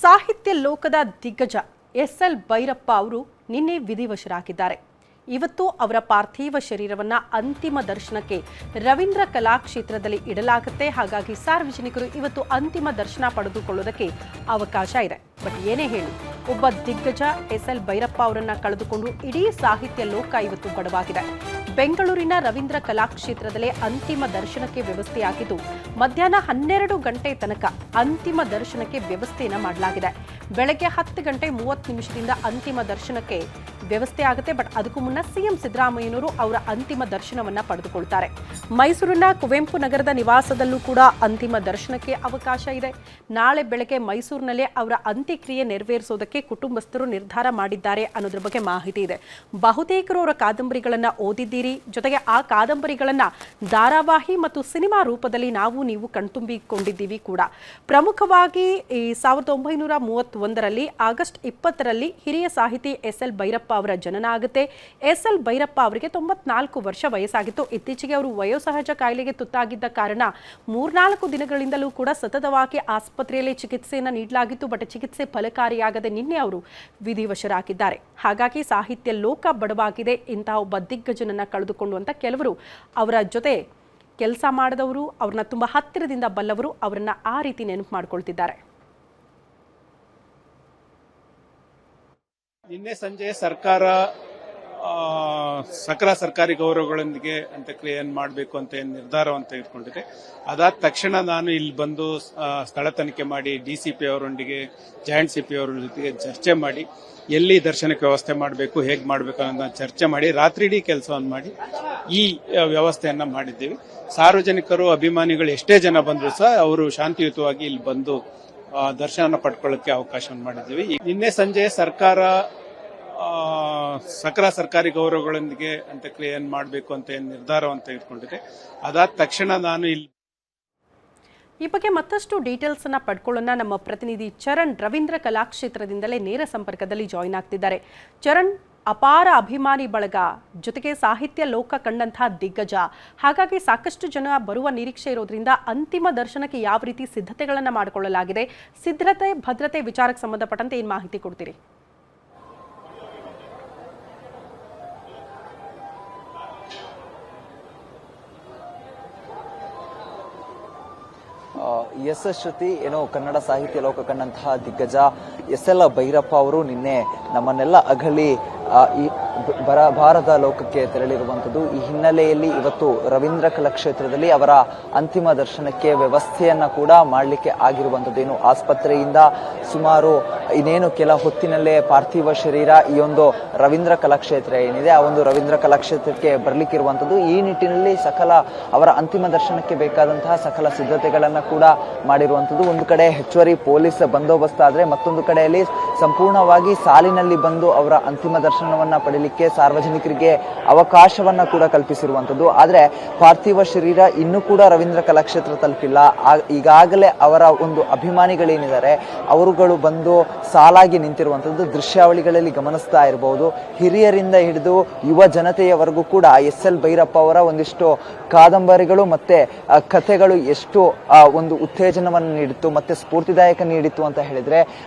ಸಾಹಿತ್ಯ ಲೋಕದ ದಿಗ್ಗಜ ಎಸ್.ಎಲ್. ಭೈರಪ್ಪ ಅವರು ನಿನ್ನೆ ವಿಧಿವಶರಾಗಿದ್ದಾರೆ. ಇವತ್ತು ಅವರ ಪಾರ್ಥಿವ ಶರೀರವನ್ನ ಅಂತಿಮ ದರ್ಶನಕ್ಕೆ ರವೀಂದ್ರ ಕಲಾಕ್ಷೇತ್ರದಲ್ಲಿ ಇಡಲಾಗುತ್ತೆ. ಹಾಗಾಗಿ ಸಾರ್ವಜನಿಕರು ಇವತ್ತು ಅಂತಿಮ ದರ್ಶನ ಪಡೆದುಕೊಳ್ಳೋದಕ್ಕೆ ಅವಕಾಶ ಇದೆ. ಬಟ್ ಏನೇ ಹೇಳಿ, ಒಬ್ಬ ದಿಗ್ಗಜ ಎಸ್.ಎಲ್. ಭೈರಪ್ಪ ಅವರನ್ನ ಕಳೆದುಕೊಂಡು ಇಡೀ ಸಾಹಿತ್ಯ ಲೋಕ ಇವತ್ತು ಬಡವಾಗಿದೆ. ಬೆಂಗಳೂರಿನ ರವೀಂದ್ರ ಕಲಾಕ್ಷೇತ್ರದಲ್ಲೇ ಅಂತಿಮ ದರ್ಶನಕ್ಕೆ ವ್ಯವಸ್ಥೆಯಾಗಿದ್ದು, ಮಧ್ಯಾಹ್ನ 12 ಗಂಟೆ ತನಕ ಅಂತಿಮ ದರ್ಶನಕ್ಕೆ ವ್ಯವಸ್ಥೆಯನ್ನ ಮಾಡಲಾಗಿದೆ. ಬೆಳಗ್ಗೆ 10 ಗಂಟೆ 30 ನಿಮಿಷದಿಂದ ಅಂತಿಮ ದರ್ಶನಕ್ಕೆ ವ್ಯವಸ್ಥೆ ಆಗುತ್ತೆ. ಬಟ್ ಅದಕ್ಕೂ ಮುನ್ನ ಸಿಎಂ ಸಿದ್ದರಾಮಯ್ಯನವರು ಅವರ ಅಂತಿಮ ದರ್ಶನವನ್ನ ಪಡೆದುಕೊಳ್ತಾರೆ. ಮೈಸೂರಿನ ಕುವೆಂಪು ನಗರದ ನಿವಾಸದಲ್ಲೂ ಕೂಡ ಅಂತಿಮ ದರ್ಶನಕ್ಕೆ ಅವಕಾಶ ಇದೆ. ನಾಳೆ ಬೆಳಗ್ಗೆ ಮೈಸೂರಿನಲ್ಲೇ ಅವರ ಅಂತ್ಯಕ್ರಿಯೆ ನೆರವೇರಿಸೋದಕ್ಕೆ ಕುಟುಂಬಸ್ಥರು ನಿರ್ಧಾರ ಮಾಡಿದ್ದಾರೆ ಅನ್ನೋದ್ರ ಬಗ್ಗೆ ಮಾಹಿತಿ ಇದೆ. ಬಹುತೇಕರು ಅವರ ಕಾದಂಬರಿಗಳನ್ನ ಓದಿದ್ದೀರಿ. ಜೊತೆಗೆ ಆ ಕಾದಂಬರಿಗಳನ್ನ ಧಾರಾವಾಹಿ ಮತ್ತು ಸಿನಿಮಾ ರೂಪದಲ್ಲಿ ನೀವು ಕಣ್ತುಂಬಿಕೊಂಡಿದ್ದೀವಿ ಕೂಡ. ಪ್ರಮುಖವಾಗಿ ಈ 1931ರಲ್ಲಿ ಆಗಸ್ಟ್ 20ರಲ್ಲಿ ಹಿರಿಯ ಸಾಹಿತಿ ಎಸ್.ಎಲ್. ಭೈರಪ್ಪ ಅವರ ಜನನ ಆಗುತ್ತೆ. ಎಸ್.ಎಲ್. ಭೈರಪ್ಪ ಅವರಿಗೆ 94 ವರ್ಷ ವಯಸ್ಸಾಗಿತ್ತು. ಇತ್ತೀಚೆಗೆ ಅವರು ವಯೋಸಹಜ ಕಾಯಿಲೆಗೆ ತುತ್ತಾಗಿದ್ದ ಕಾರಣ 3-4 ದಿನಗಳಿಂದಲೂ ಕೂಡ ಸತತವಾಗಿ ಆಸ್ಪತ್ರೆಯಲ್ಲಿ ಚಿಕಿತ್ಸೆಯನ್ನು ನೀಡಲಾಗಿತ್ತು. ಬಟ್ ಚಿಕಿತ್ಸೆ ಫಲಕಾರಿಯಾಗದೆ ನಿನ್ನೆ ಅವರು ವಿಧಿವಶರಾಗಿದ್ದಾರೆ. ಹಾಗಾಗಿ ಸಾಹಿತ್ಯ ಲೋಕ ಬಡವಾಗಿದೆ. ಇಂತಹ ಒಬ್ಬ ದಿಗ್ಗಜನನ್ನ ಕಳೆದುಕೊಂಡು ಅಂತ ಕೆಲವರು ಅವರ ಜೊತೆ ಕೆಲಸ ಮಾಡಿದವರು, ಅವ್ರನ್ನ ತುಂಬಾ ಹತ್ತಿರದಿಂದ ಬಲ್ಲವರು ಅವರನ್ನ ಆ ರೀತಿ ನೆನಪು ಮಾಡ್ಕೊಳ್ತಿದ್ದಾರೆ. ನಿನ್ನೆ ಸಂಜೆ ಸರ್ಕಾರ ಸಕಲ ಸರ್ಕಾರಿ ಗೌರವಗಳೊಂದಿಗೆ ಅಂತ್ಯಕ್ರಿಯೆಯನ್ನು ಮಾಡಬೇಕು ಅಂತ ನಿರ್ಧಾರವನ್ನು ತೆಗೆದುಕೊಂಡಿದೆ. ಅದಾದ ತಕ್ಷಣ ನಾನು ಇಲ್ಲಿ ಬಂದು ಸ್ಥಳ ತನಿಖೆ ಮಾಡಿ ಡಿಸಿಪಿ ಅವರೊಂದಿಗೆ ಜಾಯಿಂಟ್ ಸಿಪಿ ಅವರ ಜೊತೆಗೆ ಚರ್ಚೆ ಮಾಡಿ ಎಲ್ಲಿ ದರ್ಶನಕ್ಕೆ ವ್ಯವಸ್ಥೆ ಮಾಡಬೇಕು, ಹೇಗೆ ಮಾಡಬೇಕು ಅನ್ನೋದನ್ನ ಚರ್ಚೆ ಮಾಡಿ ರಾತ್ರಿಡೀ ಕೆಲಸವನ್ನು ಮಾಡಿ ಈ ವ್ಯವಸ್ಥೆಯನ್ನ ಮಾಡಿದ್ದೇವೆ. ಸಾರ್ವಜನಿಕರು, ಅಭಿಮಾನಿಗಳು ಎಷ್ಟೇ ಜನ ಬಂದರೂ ಸಹ ಅವರು ಶಾಂತಿಯುತವಾಗಿ ಇಲ್ಲಿ ಬಂದು ದರ್ಶನ ಪಡ್ಕೊಳ್ಳೋಕೆ ಅವಕಾಶವನ್ನು ಮಾಡಿದ್ದೀವಿ. ನಿನ್ನೆ ಸಂಜೆ ಸರ್ಕಾರ ಸಕಲ ಸರ್ಕಾರಿ ಗೌರವಗಳೊಂದಿಗೆ ಅಂತ್ಯಕ್ರಿಯೆಯನ್ನು ಮಾಡಬೇಕು ಅಂತ ನಿರ್ಧಾರವನ್ನು ತೆಗೆದುಕೊಂಡಿದೆ. ಅದಾದ ತಕ್ಷಣ ನಾನು ಇಲ್ಲಿ ಈ ಬಗ್ಗೆ ಮತ್ತಷ್ಟು ಡೀಟೇಲ್ಸ್ ಅನ್ನ ಪಡ್ಕೊಳ್ಳೋಣ. ನಮ್ಮ ಪ್ರತಿನಿಧಿ ಚರಣ್ ರವೀಂದ್ರ ಕಲಾಕ್ಷೇತ್ರದಿಂದಲೇ ನೇರ ಸಂಪರ್ಕದಲ್ಲಿ ಜಾಯಿನ್ ಆಗ್ತಿದ್ದಾರೆ. ಚರಣ್, ಅಪಾರ ಅಭಿಮಾನಿ ಬಳಗ, ಜೊತೆಗೆ ಸಾಹಿತ್ಯ ಲೋಕ ಕಂಡಂತಹ ದಿಗ್ಗಜ, ಹಾಗಾಗಿ ಸಾಕಷ್ಟು ಜನ ಬರುವ ನಿರೀಕ್ಷೆ ಇರೋದ್ರಿಂದ ಅಂತಿಮ ದರ್ಶನಕ್ಕೆ ಯಾವ ರೀತಿ ಸಿದ್ಧತೆಗಳನ್ನು ಮಾಡಿಕೊಳ್ಳಲಾಗಿದೆ, ಸಿದ್ಧತೆ ಭದ್ರತೆ ವಿಚಾರಕ್ಕೆ ಸಂಬಂಧಪಟ್ಟಂತೆ ಏನು ಮಾಹಿತಿ ಕೊಡ್ತೀರಿ? ಶ್ರುತಿ, ಏನೋ ಕನ್ನಡ ಸಾಹಿತ್ಯ ಲೋಕ ಕಂಡಂತಹ ದಿಗ್ಗಜ ಎಸ್.ಎಲ್. ಭೈರಪ್ಪ ಅವರು ನಿನ್ನೆ ನಮ್ಮನ್ನೆಲ್ಲ ಅಗಲಿ ಈ ಭಾರತ ಲೋಕಕ್ಕೆ ತೆರಳಿರುವಂಥದ್ದು. ಈ ಹಿನ್ನೆಲೆಯಲ್ಲಿ ಇವತ್ತು ರವೀಂದ್ರ ಕಲಾಕ್ಷೇತ್ರದಲ್ಲಿ ಅವರ ಅಂತಿಮ ದರ್ಶನಕ್ಕೆ ವ್ಯವಸ್ಥೆಯನ್ನ ಕೂಡ ಮಾಡಲಿಕ್ಕೆ ಆಗಿರುವಂಥದ್ದು. ಏನು ಆಸ್ಪತ್ರೆಯಿಂದ ಸುಮಾರು ಇನ್ನೇನು ಕೆಲ ಹೊತ್ತಿನಲ್ಲೇ ಪಾರ್ಥಿವ ಶರೀರ ಈ ಒಂದು ರವೀಂದ್ರ ಕಲಾಕ್ಷೇತ್ರ ಏನಿದೆ ಆ ಒಂದು ರವೀಂದ್ರ ಕಲಾಕ್ಷೇತ್ರಕ್ಕೆ ಬರಲಿಕ್ಕಿರುವಂಥದ್ದು. ಈ ನಿಟ್ಟಿನಲ್ಲಿ ಸಕಲ ಅವರ ಅಂತಿಮ ದರ್ಶನಕ್ಕೆ ಬೇಕಾದಂತಹ ಸಕಲ ಸಿದ್ಧತೆಗಳನ್ನ ಕೂಡ ಮಾಡಿರುವಂಥದ್ದು. ಒಂದು ಕಡೆ ಹೆಚ್ಚುವರಿ ಪೊಲೀಸ್ ಬಂದೋಬಸ್ತ್ ಆದ್ರೆ ಮತ್ತೊಂದು ಕಡೆಯಲ್ಲಿ ಸಂಪೂರ್ಣವಾಗಿ ಸಾಲಿನಲ್ಲಿ ಬಂದು ಅವರ ಅಂತಿಮ ದರ್ಶನವನ್ನ ಪಡೆಯಲಿಕ್ಕೆ ಸಾರ್ವಜನಿಕರಿಗೆ ಅವಕಾಶವನ್ನ ಕೂಡ ಕಲ್ಪಿಸಿರುವಂಥದ್ದು. ಆದ್ರೆ ಪಾರ್ಥಿವ ಶರೀರ ಇನ್ನೂ ಕೂಡ ರವೀಂದ್ರ ಕಲಾಕ್ಷೇತ್ರ ತಲುಪಿಲ್ಲ. ಈಗಾಗಲೇ ಅವರ ಒಂದು ಅಭಿಮಾನಿಗಳೇನಿದ್ದಾರೆ ಅವರುಗಳು ಬಂದು ಸಾಲಾಗಿ ನಿಂತಿರುವಂಥದ್ದು ದೃಶ್ಯಾವಳಿಗಳಲ್ಲಿ ಗಮನಿಸ್ತಾ ಇರಬಹುದು. ಹಿರಿಯರಿಂದ ಹಿಡಿದು ಯುವ ಜನತೆಯವರೆಗೂ ಕೂಡ ಎಸ್.ಎಲ್. ಭೈರಪ್ಪ ಅವರ ಒಂದಿಷ್ಟು ಕಾದಂಬರಿಗಳು ಮತ್ತೆ ಕಥೆಗಳು ಎಷ್ಟು ಒಂದು ಉತ್ತೇಜನವನ್ನು ನೀಡಿತ್ತು ಮತ್ತೆ ಸ್ಫೂರ್ತಿದಾಯಕ ನೀಡಿತ್ತು ಅಂತ ಹೇಳಿದ್ರೆ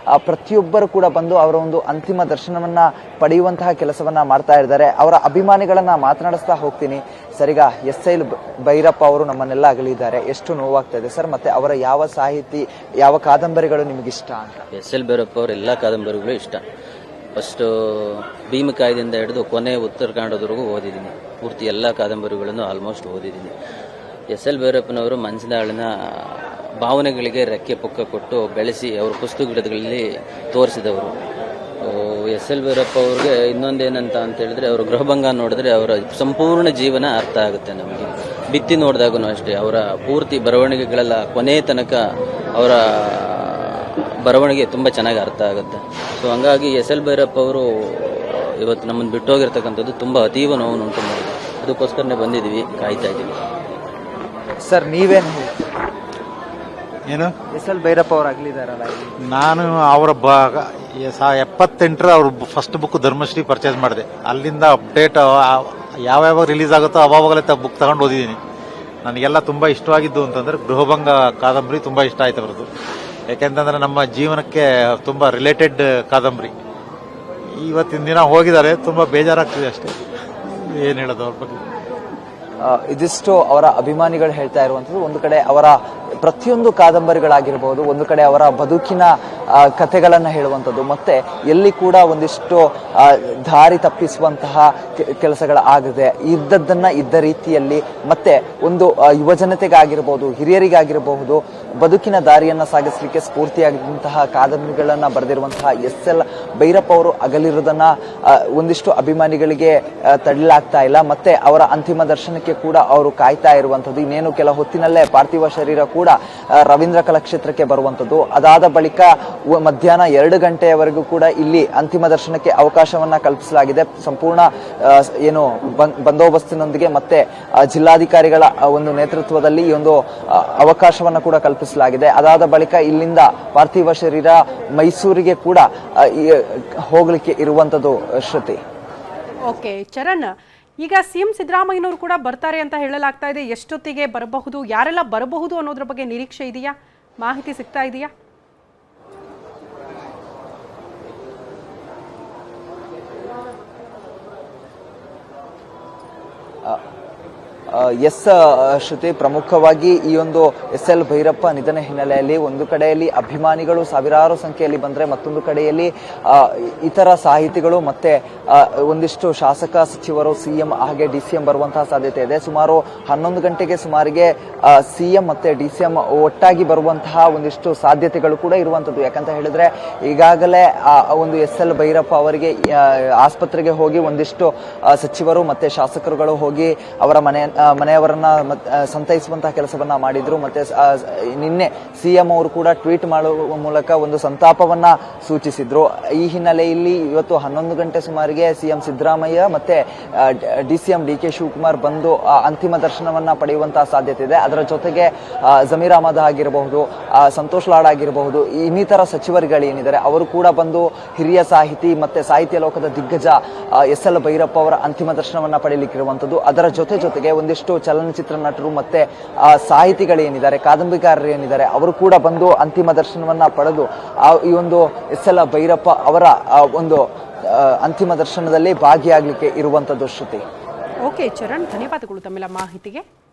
ಪ್ರತಿಯೊಬ್ಬರು ಕೂಡ ಬಂದು ಅವರ ಒಂದು ಅಂತಿಮ ದರ್ಶನವನ್ನ ಪಡೆಯುವಂತಹ ಕೆಲಸವನ್ನ ಮಾಡ್ತಾ ಇದ್ದಾರೆ. ಅವರ ಅಭಿಮಾನಿಗಳನ್ನ ಮಾತನಾಡಿಸ್ತಾ ಹೋಗ್ತೀನಿ. ಸರಿಗ ಎಸ್.ಎಲ್. ಭೈರಪ್ಪ ಅವರು ನಮ್ಮನ್ನೆಲ್ಲ ಅಗಲಿದ್ದಾರೆ, ಎಷ್ಟು ನೋವಾಗ್ತಾ ಇದೆ ಸರ್, ಮತ್ತೆ ಅವರ ಯಾವ ಸಾಹಿತಿ, ಯಾವ ಕಾದಂಬರಿಗಳು ನಿಮಗಿಷ್ಟ ಅಂತ? ಎಸ್.ಎಲ್. ಭೈರಪ್ಪ ಅವರ ಎಲ್ಲ ಕಾದಂಬರಿಗಳು ಇಷ್ಟ. ಫಸ್ಟ್ ಭೀಮಕಾಯದಿಂದ ಹಿಡಿದು ಕೊನೆ ಉತ್ತರಾಖಂಡದವರೆಗೂ ಓದಿದ್ದೀನಿ. ಪೂರ್ತಿ ಎಲ್ಲ ಕಾದಂಬರಿಗಳನ್ನು ಆಲ್ಮೋಸ್ಟ್ ಓದಿದ್ದೀನಿ. ಎಸ್.ಎಲ್. ಭೈರಪ್ಪನವರು ಮನಸ್ಸಿನ ಭಾವನೆಗಳಿಗೆ ರೆಕ್ಕೆ ಪುಕ್ಕ ಕೊಟ್ಟು ಬೆಳೆಸಿ ಅವರು ಪುಸ್ತಕಗಳಲ್ಲಿ ತೋರಿಸಿದವರು. ಎಸ್.ಎಲ್. ಭೈರಪ್ಪ ಅವ್ರಿಗೆ ಇನ್ನೊಂದೇನಂತ ಅಂತ ಹೇಳಿದ್ರೆ, ಅವರು ಗೃಹಭಂಗ ನೋಡಿದ್ರೆ ಅವರ ಸಂಪೂರ್ಣ ಜೀವನ ಅರ್ಥ ಆಗುತ್ತೆ ನಮಗೆ. ಬಿತ್ತಿ ನೋಡಿದಾಗೂ ಅಷ್ಟೇ ಅವರ ಪೂರ್ತಿ ಬರವಣಿಗೆಗಳೆಲ್ಲ ಕೊನೆ ತನಕ ಅವರ ಬರವಣಿಗೆ ತುಂಬ ಚೆನ್ನಾಗಿ ಅರ್ಥ ಆಗುತ್ತೆ. ಸೊ ಹಂಗಾಗಿ ಎಸ್.ಎಲ್. ಭೈರಪ್ಪ ಅವರು ಇವತ್ತು ನಮ್ಮನ್ನು ಬಿಟ್ಟು ಹೋಗಿರ್ತಕ್ಕಂಥದ್ದು ತುಂಬ ಅತೀವ ನೋವನ್ನು ಉಂಟು ಮಾಡಿದೆ. ಅದಕ್ಕೋಸ್ಕರನೇ ಬಂದಿದ್ದೀವಿ, ಕಾಯ್ತಾ ಇದ್ದೀವಿ. ಸರ್ ನೀವೇನು ಏನು ಎಸ್.ಎಲ್. ಭೈರಪ್ಪ ಅವರು ಆಗಲಿದಾರಲ್ಲ, ನಾನು ಅವರ 78ರ ಅವ್ರ ಫಸ್ಟ್ ಬುಕ್ ಧರ್ಮಶ್ರೀ ಪರ್ಚೇಸ್ ಮಾಡಿದೆ. ಅಲ್ಲಿಂದ ಅಪ್ಡೇಟ್ ಯಾವ್ಯಾವ ರಿಲೀಸ್ ಆಗುತ್ತೋ ಅವಾಗಲೇ ಬುಕ್ ತಗೊಂಡು ಓದಿದ್ದೀನಿ. ನನಗೆಲ್ಲ ತುಂಬ ಇಷ್ಟವಾಗಿದ್ದು ಅಂತಂದ್ರೆ ಗೃಹಭಂಗ ಕಾದಂಬರಿ ತುಂಬ ಇಷ್ಟ ಆಯ್ತು ಅವರದ್ದು. ಯಾಕೆಂತಂದ್ರೆ ನಮ್ಮ ಜೀವನಕ್ಕೆ ತುಂಬಾ ರಿಲೇಟೆಡ್ ಕಾದಂಬರಿ. ಇವತ್ತಿನ ದಿನ ಹೋಗಿದ್ದಾರೆ, ತುಂಬಾ ಬೇಜಾರಾಗ್ತಿದೆ ಅಷ್ಟೇ. ಏನ್ ಹೇಳೋದು ಅವ್ರ ಬಗ್ಗೆ. ಇದಿಷ್ಟು ಅವರ ಅಭಿಮಾನಿಗಳು ಹೇಳ್ತಾ ಇರುವಂಥದ್ದು. ಒಂದು ಕಡೆ ಅವರ ಪ್ರತಿಯೊಂದು ಕಾದಂಬರಿಗಳಾಗಿರ್ಬೋದು, ಒಂದು ಕಡೆ ಅವರ ಬದುಕಿನ ಕಥೆಗಳನ್ನ ಹೇಳುವಂಥದ್ದು, ಮತ್ತೆ ಎಲ್ಲಿ ಕೂಡ ಒಂದಿಷ್ಟು ದಾರಿ ತಪ್ಪಿಸುವಂತಹ ಕೆಲಸಗಳಾಗದೆ ಇದ್ದದ್ದನ್ನ ಇದ್ದ ರೀತಿಯಲ್ಲಿ, ಮತ್ತೆ ಒಂದು ಯುವಜನತೆಗಾಗಿರ್ಬೋದು, ಹಿರಿಯರಿಗಾಗಿರಬಹುದು ಬದುಕಿನ ದಾರಿಯನ್ನ ಸಾಗಿಸಲಿಕ್ಕೆ ಸ್ಫೂರ್ತಿಯಾಗಿದ್ದಂತಹ ಕಾದಂಬರಿಗಳನ್ನ ಬರೆದಿರುವಂತಹ ಎಸ್.ಎಲ್. ಭೈರಪ್ಪ ಅವರು ಅಗಲಿರುವುದನ್ನ ಒಂದಿಷ್ಟು ಅಭಿಮಾನಿಗಳಿಗೆ ತಡೆಯಲಾಗ್ತಾ ಇಲ್ಲ. ಮತ್ತೆ ಅವರ ಅಂತಿಮ ದರ್ಶನಕ್ಕೆ ಕೂಡ ಅವರು ಕಾಯ್ತಾ ಇರುವಂತದ್ದು. ಇನ್ನೇನು ಕೆಲ ಹೊತ್ತಿನಲ್ಲೇ ಪಾರ್ಥಿವ ಶರೀರ ಕೂಡ ರವೀಂದ್ರ ಕಲಾಕ್ಷೇತ್ರಕ್ಕೆ ಬರುವಂತದ್ದು. ಅದಾದ ಬಳಿಕ ಮಧ್ಯಾಹ್ನ 2 ಗಂಟೆಯವರೆಗೂ ಕೂಡ ಇಲ್ಲಿ ಅಂತಿಮ ದರ್ಶನಕ್ಕೆ ಅವಕಾಶವನ್ನ ಕಲ್ಪಿಸಲಾಗಿದೆ. ಸಂಪೂರ್ಣ ಏನು ಬಂದೋಬಸ್ತಿನೊಂದಿಗೆ ಮತ್ತೆ ಜಿಲ್ಲಾಧಿಕಾರಿಗಳ ಒಂದು ನೇತೃತ್ವದಲ್ಲಿ ಈ ಒಂದು ಅವಕಾಶವನ್ನ ಕೂಡ ಕಲ್ಪಿಸಲಾಗಿದೆ. ಅದಾದ ಬಳಿಕ ಇಲ್ಲಿಂದ ಪಾರ್ಥಿವ ಶರೀರ ಮೈಸೂರಿಗೆ ಕೂಡ ಹೋಗ್ಲಿಕ್ಕೆ ಇರುವಂತದ್ದು. ಶ್ರುತಿ. ಓಕೆ ಚರಣ್, ಈಗ ಸಿಎಂ ಸಿದ್ದರಾಮಯ್ಯನವರು ಕೂಡ ಬರ್ತಾರೆ ಅಂತ ಹೇಳಲಾಗ್ತಾ ಇದೆ. ಎಷ್ಟೊತ್ತಿಗೆ ಬರಬಹುದು, ಯಾರೆಲ್ಲ ಬರಬಹುದು ಅನ್ನೋದ್ರ ಬಗ್ಗೆ ನಿರೀಕ್ಷೆ ಇದೆಯಾ? ಮಾಹಿತಿ ಸಿಗ್ತಾ ಇದೆಯಾ? ಎಸ್ ಶ್ರುತಿ, ಪ್ರಮುಖವಾಗಿ ಈ ಒಂದು ಎಸ್.ಎಲ್. ಭೈರಪ್ಪ ನಿಧನ ಹಿನ್ನೆಲೆಯಲ್ಲಿ ಒಂದು ಕಡೆಯಲ್ಲಿ ಅಭಿಮಾನಿಗಳು ಸಾವಿರಾರು ಸಂಖ್ಯೆಯಲ್ಲಿ ಬಂದ್ರೆ, ಮತ್ತೊಂದು ಕಡೆಯಲ್ಲಿ ಇತರ ಸಾಹಿತಿಗಳು ಮತ್ತೆ ಒಂದಿಷ್ಟು ಶಾಸಕ ಸಚಿವರು, ಸಿಎಂ ಹಾಗೆ ಡಿಸಿಎಂ ಬರುವಂತಹ ಸಾಧ್ಯತೆ ಇದೆ. ಸುಮಾರು 11 ಗಂಟೆಗೆ ಸುಮಾರಿಗೆ ಸಿಎಂ ಮತ್ತೆ ಡಿಸಿಎಂ ಒಟ್ಟಾಗಿ ಬರುವಂತಹ ಒಂದಿಷ್ಟು ಸಾಧ್ಯತೆಗಳು ಕೂಡ ಇರುವಂತದ್ದು. ಯಾಕಂತ ಹೇಳಿದ್ರೆ ಈಗಾಗಲೇ ಒಂದು ಎಸ್.ಎಲ್. ಭೈರಪ್ಪ ಅವರಿಗೆ ಆಸ್ಪತ್ರೆಗೆ ಹೋಗಿ ಒಂದಿಷ್ಟು ಸಚಿವರು ಮತ್ತೆ ಶಾಸಕರುಗಳು ಹೋಗಿ ಅವರ ಮನೆಯವರನ್ನ ಸಂತೈಸುವಂತಹ ಕೆಲಸವನ್ನ ಮಾಡಿದ್ರು. ಮತ್ತೆ ನಿನ್ನೆ ಸಿಎಂ ಅವರು ಕೂಡ ಟ್ವೀಟ್ ಮಾಡುವ ಮೂಲಕ ಒಂದು ಸಂತಾಪವನ್ನ ಸೂಚಿಸಿದ್ರು. ಈ ಹಿನ್ನೆಲೆಯಲ್ಲಿ ಇವತ್ತು 11 ಗಂಟೆ ಸುಮಾರಿಗೆ ಸಿಎಂ ಸಿದ್ದರಾಮಯ್ಯ ಮತ್ತೆ ಡಿಸಿಎಂ ಡಿ.ಕೆ. ಶಿವಕುಮಾರ್ ಬಂದು ಅಂತಿಮ ದರ್ಶನವನ್ನ ಪಡೆಯುವಂತಹ ಸಾಧ್ಯತೆ ಇದೆ. ಅದರ ಜೊತೆಗೆ ಜಮೀರ್ ಅಹಮದ್ ಆಗಿರಬಹುದು, ಸಂತೋಷ್ ಲಾಡ್ ಆಗಿರಬಹುದು, ಇನ್ನಿತರ ಸಚಿವರುಗಳೇನಿದ್ದಾರೆ ಅವರು ಕೂಡ ಬಂದು ಹಿರಿಯ ಸಾಹಿತಿ ಮತ್ತೆ ಸಾಹಿತ್ಯ ಲೋಕದ ದಿಗ್ಗಜ ಎಸ್.ಎಲ್. ಭೈರಪ್ಪ ಅವರ ಅಂತಿಮ ದರ್ಶನವನ್ನ ಪಡೆಯಲಿಕ್ಕಿರುವಂತದ್ದು. ಅದರ ಜೊತೆಗೆ ಒಂದಿಷ್ಟು ಚಲನಚಿತ್ರ ನಟರು ಮತ್ತೆ ಸಾಹಿತಿಗಳೇನಿದ್ದಾರೆ, ಕಾದಂಬರಿಕಾರರು ಏನಿದ್ದಾರೆ ಅವರು ಕೂಡ ಬಂದು ಅಂತಿಮ ದರ್ಶನವನ್ನ ಪಡೆದು ಈ ಒಂದು ಎಸ್.ಎಲ್. ಭೈರಪ್ಪ ಅವರ ಒಂದು ಅಂತಿಮ ದರ್ಶನದಲ್ಲಿ ಭಾಗಿಯಾಗಲಿಕ್ಕೆ ಇರುವಂತದ್ದು. ಶ್ರುತಿ. ಓಕೆ ಚರಣ್, ಧನ್ಯವಾದಗಳು ತಮ್ಮೆಲ್ಲ ಮಾಹಿತಿಗೆ.